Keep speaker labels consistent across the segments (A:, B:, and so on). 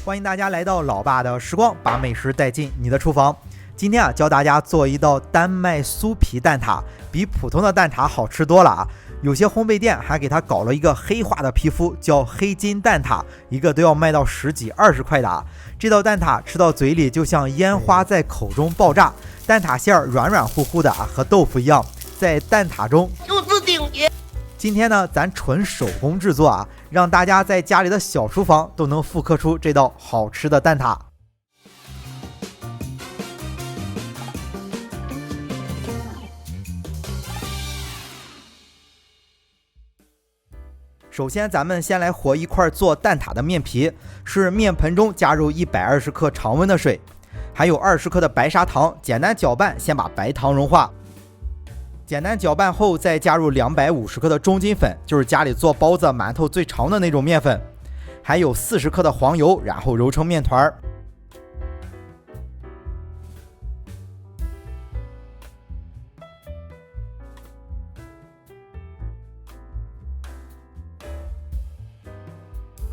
A: 欢迎大家来到老爸的时光，把美食带进你的厨房。今天教大家做一道丹麦酥皮蛋挞，比普通的蛋挞好吃多了啊！有些烘焙店还给它搞了一个黑化的皮肤，叫黑金蛋挞，一个都要卖到10几20块的啊！这道蛋挞吃到嘴里就像烟花在口中爆炸，蛋挞馅软软乎乎的啊，和豆腐一样，在蛋挞中
B: 就是顶级。
A: 今天呢，咱纯手工制作啊，让大家在家里的小厨房都能复刻出这道好吃的蛋挞。首先，咱们先来和一块做蛋挞的面皮，是面盆中加入120克常温的水，还有20克的白砂糖，简单搅拌，先把白糖融化。简单搅拌后，再加入250克的中筋粉，就是家里做包子、馒头最长的那种面粉，还有40克的黄油，然后揉成面团。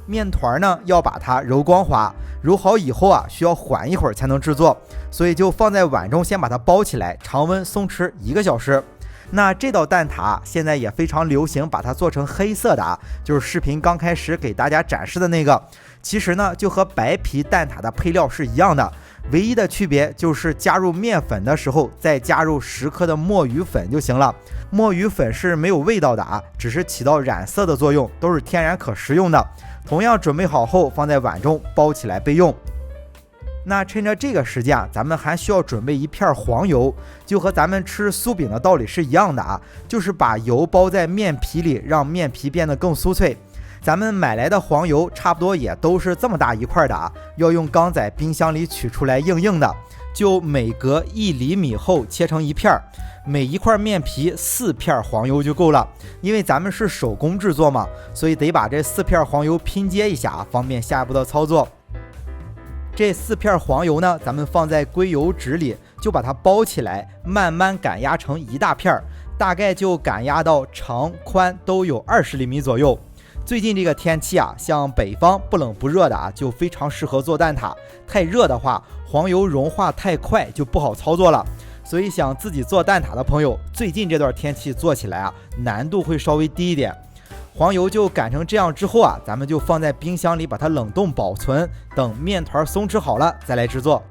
A: 面团呢，要把它揉光滑，揉好以后啊，需要缓一会儿才能制作，所以就放在碗中，先把它包起来，常温松弛1个小时。那这道蛋挞现在也非常流行，把它做成黑色的啊，就是视频刚开始给大家展示的那个。其实呢，就和白皮蛋挞的配料是一样的，唯一的区别就是加入面粉的时候再加入10克的墨鱼粉就行了。墨鱼粉是没有味道的啊，只是起到染色的作用，都是天然可食用的。同样准备好后，放在碗中包起来备用。那趁着这个时间啊，咱们还需要准备一片黄油，就和咱们吃酥饼的道理是一样的啊，就是把油包在面皮里，让面皮变得更酥脆。咱们买来的黄油差不多也都是这么大一块的啊，要用钢在冰箱里取出来硬硬的，就每隔1厘米厚切成一片，每一块面皮4片黄油就够了。因为咱们是手工制作嘛，所以得把这4片黄油拼接一下，方便下一步的操作。这4片黄油呢，咱们放在硅油纸里，就把它包起来，慢慢擀压成一大片，大概就擀压到长宽都有20厘米左右。最近这个天气啊，像北方不冷不热的啊，就非常适合做蛋挞。太热的话，黄油融化太快就不好操作了。所以想自己做蛋挞的朋友，最近这段天气做起来啊，难度会稍微低一点。黄油就擀成这样之后啊，咱们就放在冰箱里把它冷冻保存，等面团松弛好了再来制作。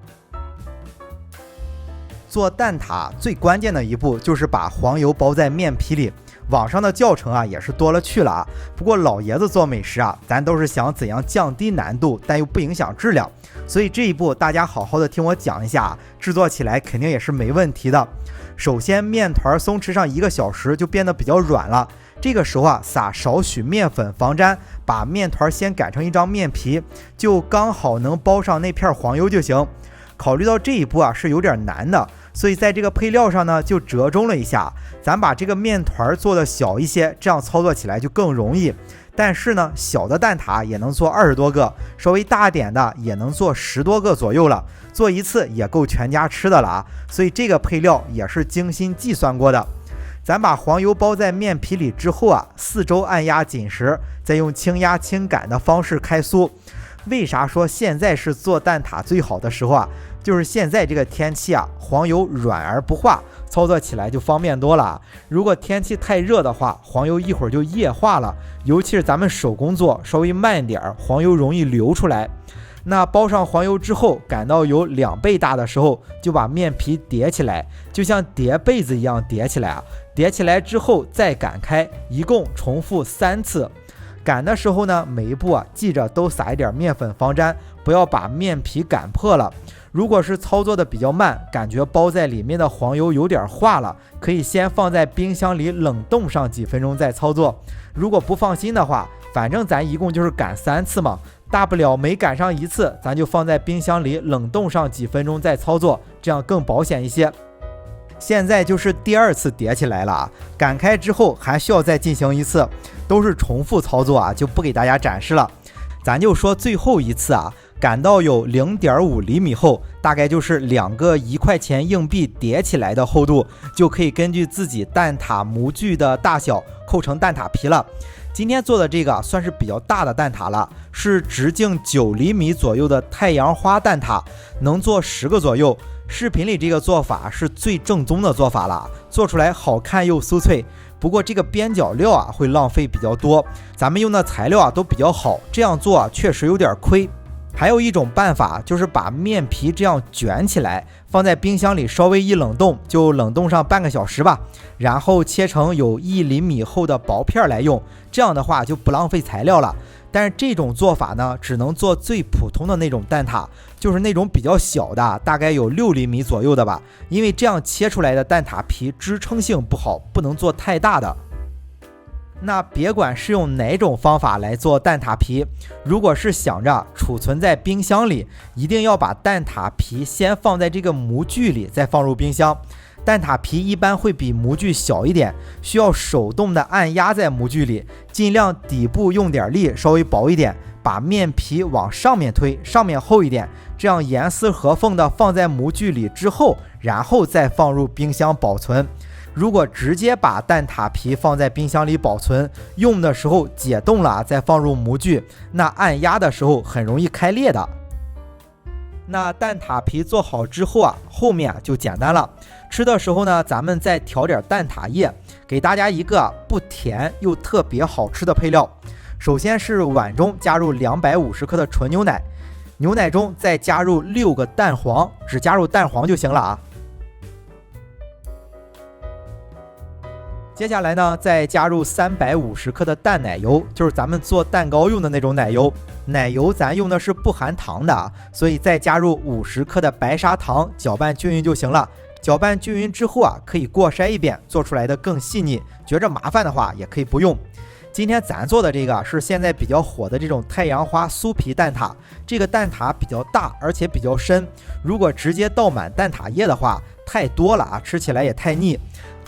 A: 做蛋挞最关键的一步就是把黄油包在面皮里，网上的教程啊也是多了去了啊。不过老爷子做美食啊，咱都是想怎样降低难度，但又不影响质量，所以这一步大家好好的听我讲一下，制作起来肯定也是没问题的。首先面团松弛上1个小时就变得比较软了，这个时候啊，撒少许面粉防粘，把面团先擀成一张面皮，就刚好能包上那片黄油就行。考虑到这一步啊是有点难的，所以在这个配料上呢就折中了一下，咱把这个面团做的小一些，这样操作起来就更容易。但是呢，小的蛋挞也能做20多个，稍微大点的也能做10多个左右了，做一次也够全家吃的了啊！所以这个配料也是精心计算过的。咱把黄油包在面皮里之后啊，4周按压紧实，再用轻压轻擀的方式开酥。为啥说现在是做蛋挞最好的时候啊？就是现在这个天气啊，黄油软而不化，操作起来就方便多了。如果天气太热的话，黄油一会儿就液化了，尤其是咱们手工做，稍微慢点，黄油容易流出来。那包上黄油之后，擀到有2倍大的时候，就把面皮叠起来，就像叠被子一样叠起来啊。叠起来之后再擀开，一共重复3次。擀的时候呢，每一步啊，记着都撒一点面粉防粘，不要把面皮擀破了。如果是操作的比较慢，感觉包在里面的黄油有点化了，可以先放在冰箱里冷冻上几分钟再操作。如果不放心的话，反正咱一共就是擀3次嘛，大不了每擀上1次，咱就放在冰箱里冷冻上几分钟再操作，这样更保险一些。现在就是第2次叠起来了啊，擀开之后还需要再进行1次，都是重复操作啊，就不给大家展示了。咱就说最后1次啊，擀到有0.5厘米厚，大概就是2个1块钱硬币叠起来的厚度，就可以根据自己蛋挞模具的大小扣成蛋挞皮了。今天做的这个算是比较大的蛋挞了，是直径9厘米左右的太阳花蛋挞，能做10个左右。视频里这个做法是最正宗的做法了，做出来好看又酥脆。不过这个边角料啊会浪费比较多，咱们用的材料啊都比较好，这样做啊确实有点亏。还有一种办法就是把面皮这样卷起来，放在冰箱里稍微一冷冻，就冷冻上半个小时吧，然后切成有1厘米厚的薄片来用，这样的话就不浪费材料了。但是这种做法呢，只能做最普通的那种蛋挞，就是那种比较小的，大概有6厘米左右的吧，因为这样切出来的蛋挞皮支撑性不好，不能做太大的。那别管是用哪种方法来做蛋挞皮，如果是想着储存在冰箱里，一定要把蛋挞皮先放在这个模具里，再放入冰箱。蛋挞皮一般会比模具小一点，需要手动的按压在模具里，尽量底部用点力，稍微薄一点，把面皮往上面推，上面厚一点，这样严丝合缝的放在模具里之后，然后再放入冰箱保存。如果直接把蛋挞皮放在冰箱里保存，用的时候解冻了再放入模具，那按压的时候很容易开裂的。那蛋挞皮做好之后啊，后面就简单了。吃的时候呢，咱们再调点蛋挞液，给大家一个不甜又特别好吃的配料。首先是碗中加入250克的纯牛奶，牛奶中再加入6个蛋黄，只加入蛋黄就行了啊。接下来呢，再加入350克的淡奶油，就是咱们做蛋糕用的那种奶油。奶油咱用的是不含糖的，所以再加入50克的白砂糖，搅拌均匀就行了。搅拌均匀之后啊，可以过筛一遍，做出来的更细腻。觉着麻烦的话，也可以不用。今天咱做的这个是现在比较火的这种太阳花酥皮蛋挞，这个蛋挞比较大，而且比较深。如果直接倒满蛋挞液的话，太多了啊，吃起来也太腻。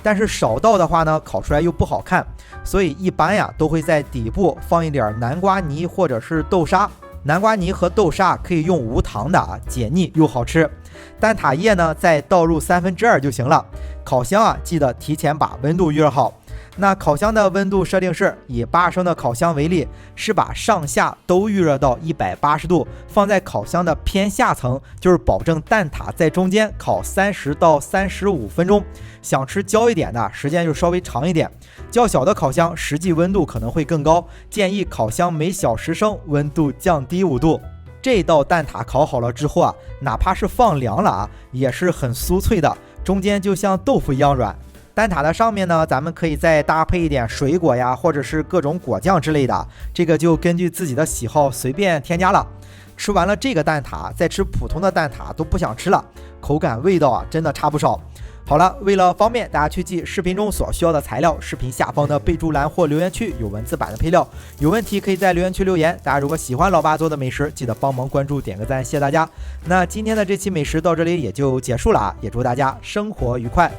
A: 但是少倒的话呢，烤出来又不好看，所以一般呀都会在底部放一点南瓜泥或者是豆沙。南瓜泥和豆沙可以用无糖的啊，解腻又好吃。蛋挞液呢再倒入2/3就行了。烤箱啊记得提前把温度预热好。那烤箱的温度设定是以8升的烤箱为例，是把上下都预热到180度，放在烤箱的偏下层，就是保证蛋挞在中间烤30到35分钟。想吃焦一点的，时间就稍微长一点。较小的烤箱实际温度可能会更高，建议烤箱每小时升温度降低5度。这道蛋挞烤好了之后啊，哪怕是放凉了啊，也是很酥脆的，中间就像豆腐一样软。蛋挞的上面呢，咱们可以再搭配一点水果呀，或者是各种果酱之类的，这个就根据自己的喜好随便添加了。吃完了这个蛋挞，再吃普通的蛋挞都不想吃了，口感味道啊真的差不少。好了，为了方便大家去记视频中所需要的材料，视频下方的备注栏或留言区有文字版的配料，有问题可以在留言区留言。大家如果喜欢老爸做的美食，记得帮忙关注点个赞，谢谢大家。那今天的这期美食到这里也就结束了啊，也祝大家生活愉快。